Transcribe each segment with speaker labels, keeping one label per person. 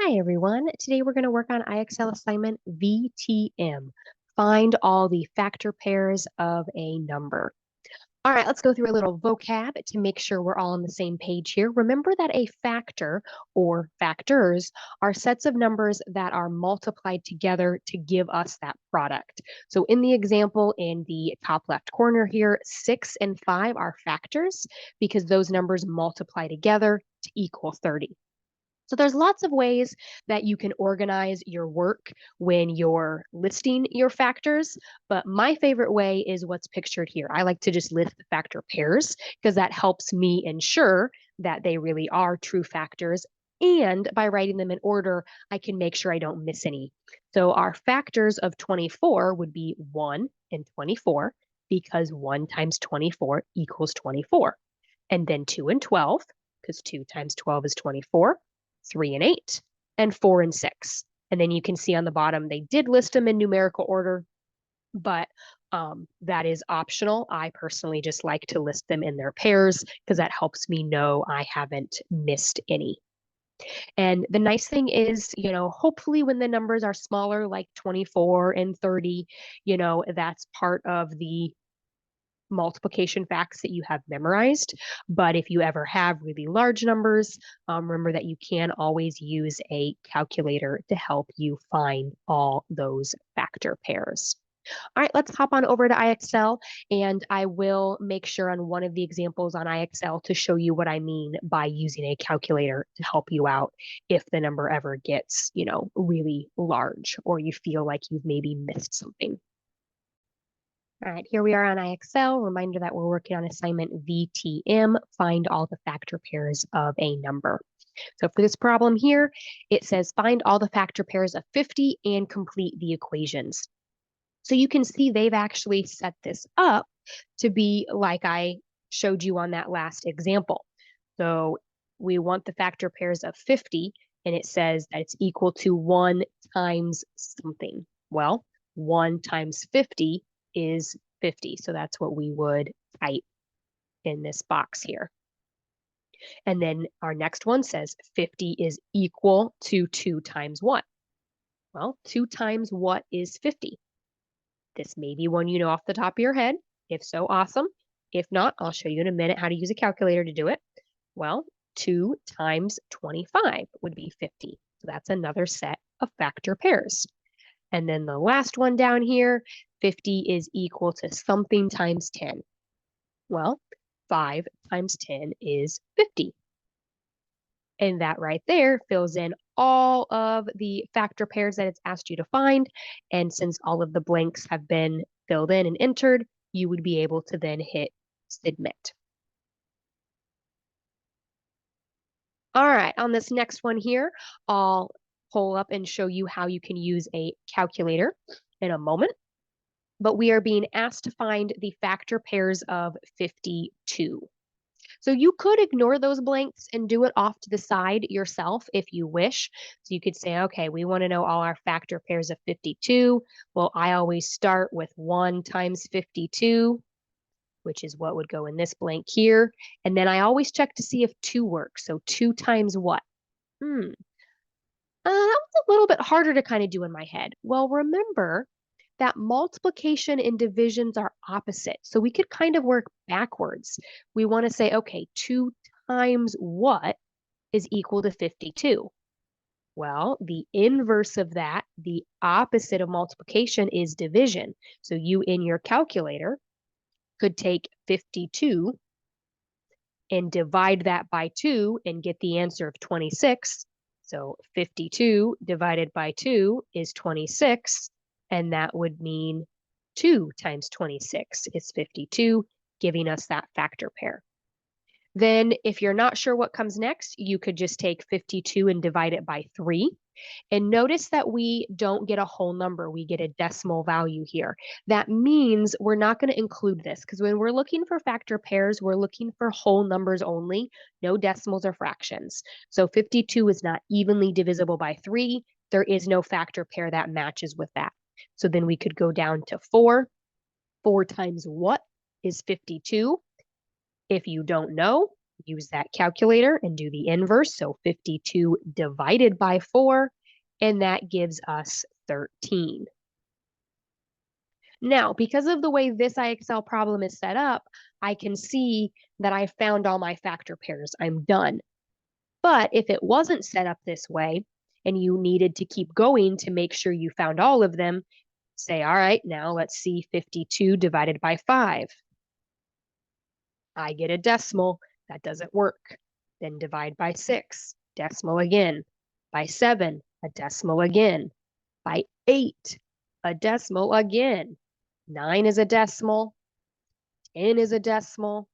Speaker 1: Hi everyone. Today we're going to work on IXL assignment VTM. Find all the factor pairs of a number. All right, let's go through a little vocab to make sure we're all on the same page here. Remember that a factor or factors are sets of numbers that are multiplied together to give us that product. So in the example in the top left corner here, 6 and 5 are factors because those numbers multiply together to equal 30. So there's lots of ways that you can organize your work when you're listing your factors, but my favorite way is what's pictured here. I like to just list the factor pairs because that helps me ensure that they really are true factors. And by writing them in order, I can make sure I don't miss any. So our factors of 24 would be 1 and 24 because 1 times 24 equals 24. And then 2 and 12 because 2 times 12 is 24. 3 and 8, and 4 and 6. And then you can see on the bottom, they did list them in numerical order, but that is optional. I personally just like to list them in their pairs because that helps me know I haven't missed any. And the nice thing is, hopefully when the numbers are smaller, like 24 and 30, that's part of the multiplication facts that you have memorized. But if you ever have really large numbers, remember that you can always use a calculator to help you find all those factor pairs. All right, let's hop on over to IXL and I will make sure on one of the examples on IXL to show you what I mean by using a calculator to help you out if the number ever gets, really large or you feel like you've maybe missed something. All right, here we are on IXL. Reminder that we're working on assignment VTM, find all the factor pairs of a number. So for this problem here, it says find all the factor pairs of 50 and complete the equations. So you can see they've actually set this up to be like I showed you on that last example. So we want the factor pairs of 50, and it says that it's equal to 1 times something. Well, 1 times 50 is 50. So that's what we would type in this box here. And then our next one says 50 is equal to 2 times what? Well, 2 times what is 50? This may be one you know off the top of your head. If so, awesome. If not, I'll show you in a minute how to use a calculator to do it. Well, 2 times 25 would be 50. So that's another set of factor pairs. And then the last one down here, 50 is equal to something times 10. Well, 5 times 10 is 50. And that right there fills in all of the factor pairs that it's asked you to find. And since all of the blanks have been filled in and entered, you would be able to then hit submit. All right, on this next one here, I'll pull up and show you how you can use a calculator in a moment. But we are being asked to find the factor pairs of 52. So you could ignore those blanks and do it off to the side yourself if you wish. So you could say, okay, we want to know all our factor pairs of 52. Well, I always start with 1 times 52, which is what would go in this blank here. And then I always check to see if 2 works. So 2 times what? That was a little bit harder to kind of do in my head. Well, remember that multiplication and divisions are opposite. So we could kind of work backwards. We want to say, okay, 2 times what is equal to 52? Well, the inverse of that, the opposite of multiplication is division. So you in your calculator could take 52 and divide that by 2 and get the answer of 26. So 52 divided by 2 is 26, and that would mean 2 times 26 is 52, giving us that factor pair. Then if you're not sure what comes next, you could just take 52 and divide it by 3. And notice that we don't get a whole number, we get a decimal value here. That means we're not going to include this because when we're looking for factor pairs, we're looking for whole numbers only, no decimals or fractions. So 52 is not evenly divisible by 3. There is no factor pair that matches with that. So then we could go down to 4. 4 times what is 52? If you don't know, use that calculator and do the inverse. So 52 divided by 4, and that gives us 13. Now, because of the way this IXL problem is set up, I can see that I found all my factor pairs. I'm done. But if it wasn't set up this way and you needed to keep going to make sure you found all of them, say, all right, now let's see 52 divided by 5. I get a decimal. That doesn't work. Then divide by 6, decimal again. By 7, a decimal again. By 8, a decimal again. 9 is a decimal. 10 is a decimal.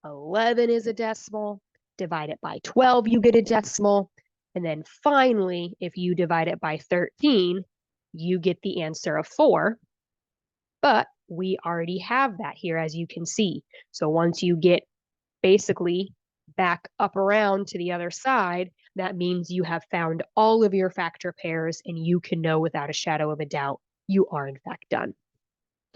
Speaker 1: 11 is a decimal. Divide it by 12, you get a decimal. And then finally, if you divide it by 13, you get the answer of 4. But we already have that here, as you can see. So once you get basically back up around to the other side, that means you have found all of your factor pairs and you can know without a shadow of a doubt you are in fact done.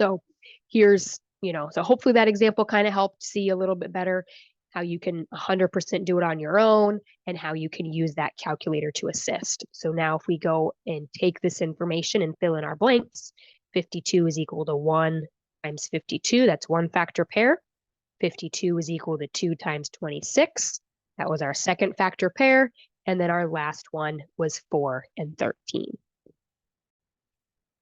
Speaker 1: So here's, so hopefully that example kind of helped see a little bit better how you can 100% do it on your own and how you can use that calculator to assist. So now if we go and take this information and fill in our blanks, 52 is equal to 1 times 52, that's one factor pair. 52 is equal to 2 times 26. That was our second factor pair. And then our last one was 4 and 13.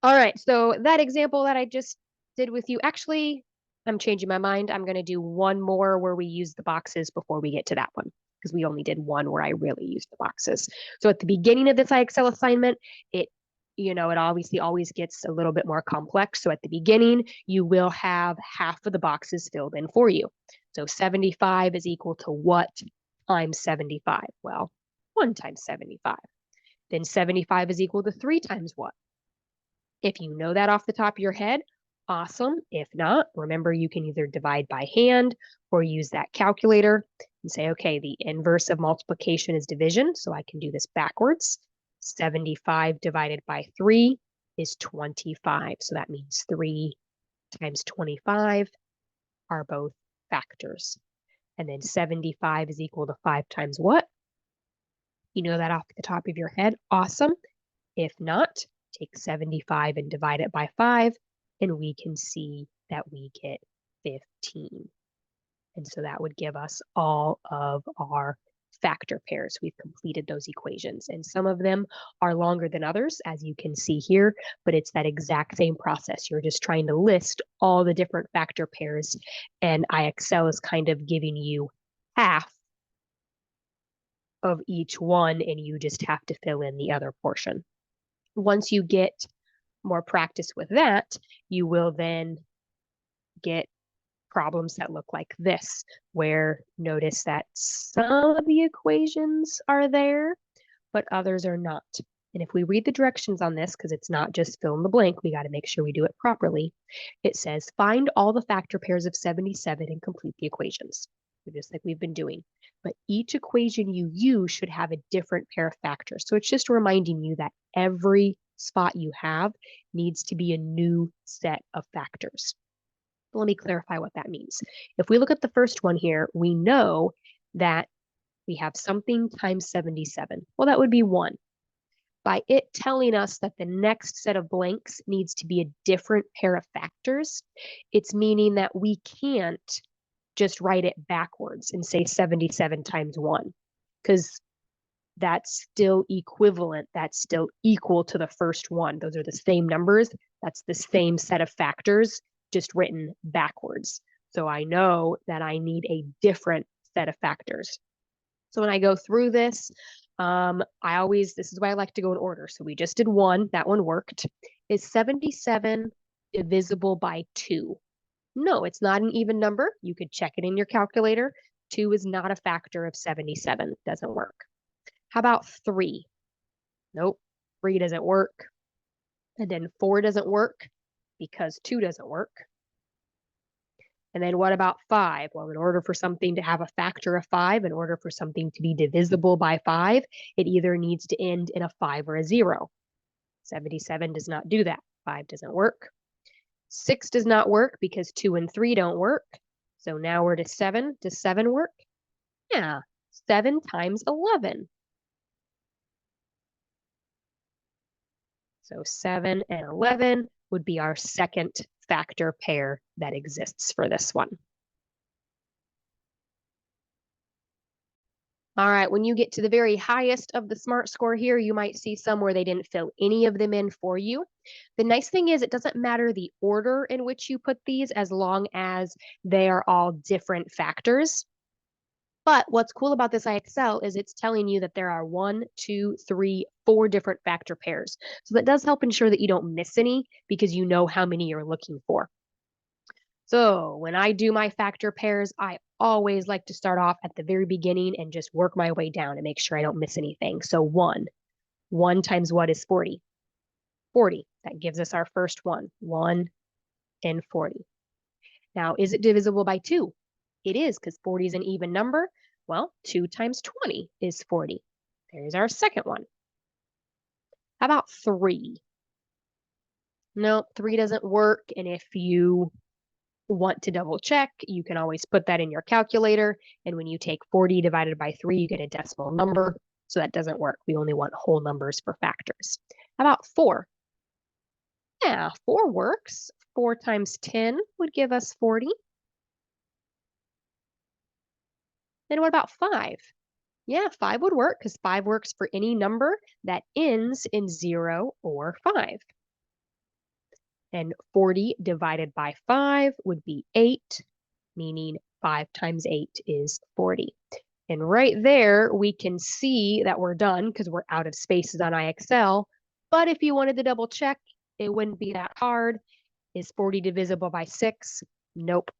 Speaker 1: All right, so that example that I just did with you, actually, I'm changing my mind. I'm going to do one more where we use the boxes before we get to that one, because we only did one where I really used the boxes. So at the beginning of this IXL assignment, it obviously always gets a little bit more complex. So at the beginning, you will have half of the boxes filled in for you. So 75 is equal to what times 75? Well, 1 times 75. Then 75 is equal to 3 times what? If you know that off the top of your head, awesome. If not, remember you can either divide by hand or use that calculator and say, okay, the inverse of multiplication is division, so I can do this backwards. 75 divided by 3 is 25. So that means 3 times 25 are both factors. And then 75 is equal to 5 times what? You know that off the top of your head? Awesome. If not, take 75 and divide it by 5, and we can see that we get 15. And so that would give us all of our factor pairs. We've completed those equations, and some of them are longer than others, as you can see here, but it's that exact same process. You're just trying to list all the different factor pairs, and IXL is kind of giving you half of each one, and you just have to fill in the other portion. Once you get more practice with that, you will then get problems that look like this, where notice that some of the equations are there, but others are not. And if we read the directions on this, because it's not just fill in the blank, we got to make sure we do it properly. It says, find all the factor pairs of 77 and complete the equations, just like we've been doing. But each equation you use should have a different pair of factors. So it's just reminding you that every spot you have needs to be a new set of factors. Let me clarify what that means. If we look at the first one here, we know that we have something times 77. Well, that would be 1. By it telling us that the next set of blanks needs to be a different pair of factors, it's meaning that we can't just write it backwards and say 77 times 1, because that's still equivalent. That's still equal to the first one. Those are the same numbers. That's the same set of factors, just written backwards. So I know that I need a different set of factors. So when I go through this, this is why I like to go in order. So we just did 1, that one worked. Is 77 divisible by 2? No, it's not an even number. You could check it in your calculator. 2 is not a factor of 77. Doesn't work. How about 3? Nope, 3 doesn't work. And then 4 doesn't work because 2 doesn't work. And then what about 5? Well, in order for something to have a factor of 5, in order for something to be divisible by 5, it either needs to end in a 5 or a 0. 77 does not do that. 5 doesn't work. 6 does not work because 2 and 3 don't work. So now we're to 7. Does 7 work? Yeah, 7 times 11. So 7 and 11 would be our second factor pair that exists for this one. All right, when you get to the very highest of the SMART score here, you might see some where they didn't fill any of them in for you. The nice thing is it doesn't matter the order in which you put these as long as they are all different factors. But what's cool about this IXL is it's telling you that there are 1, 2, 3, 4 different factor pairs. So that does help ensure that you don't miss any because you know how many you're looking for. So when I do my factor pairs, I always like to start off at the very beginning and just work my way down and make sure I don't miss anything. So 1 times what is 40? 40. That gives us our first one, 1 and 40. Now, is it divisible by 2? It is, because 40 is an even number. Well, 2 times 20 is 40. There's our second one. How about 3? No, 3 doesn't work. And if you want to double check, you can always put that in your calculator. And when you take 40 divided by 3, you get a decimal number. So that doesn't work. We only want whole numbers for factors. How about 4? Yeah, 4 works. 4 times 10 would give us 40. Then what about 5? Yeah, 5 would work because 5 works for any number that ends in 0 or 5. And 40 divided by 5 would be 8, meaning 5 times 8 is 40. And right there, we can see that we're done because we're out of spaces on IXL. But if you wanted to double check, it wouldn't be that hard. Is 40 divisible by 6? Nope.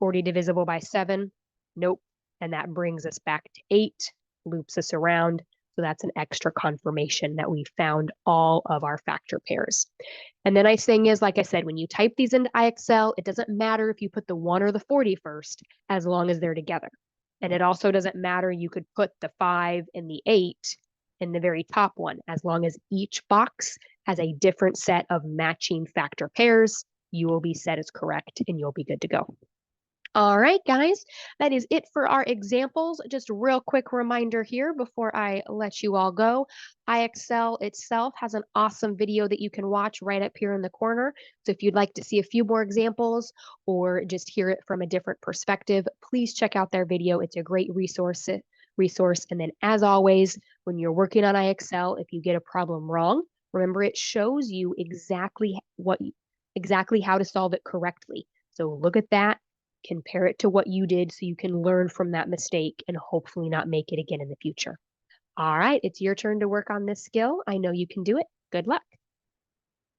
Speaker 1: 40 divisible by 7? Nope. And that brings us back to 8, loops us around. So that's an extra confirmation that we found all of our factor pairs. And the nice thing is, like I said, when you type these into IXL, it doesn't matter if you put the 1 or the 40 first, as long as they're together. And it also doesn't matter, you could put the 5 and the 8 in the very top one, as long as each box has a different set of matching factor pairs, you will be set as correct and you'll be good to go. All right, guys, that is it for our examples. Just a real quick reminder here before I let you all go. IXL itself has an awesome video that you can watch right up here in the corner. So if you'd like to see a few more examples or just hear it from a different perspective, please check out their video. It's a great resource. And then as always, when you're working on IXL, if you get a problem wrong, remember it shows you exactly how to solve it correctly. So look at that. Compare it to what you did so you can learn from that mistake and hopefully not make it again in the future. All right, it's your turn to work on this skill. I know you can do it. Good luck.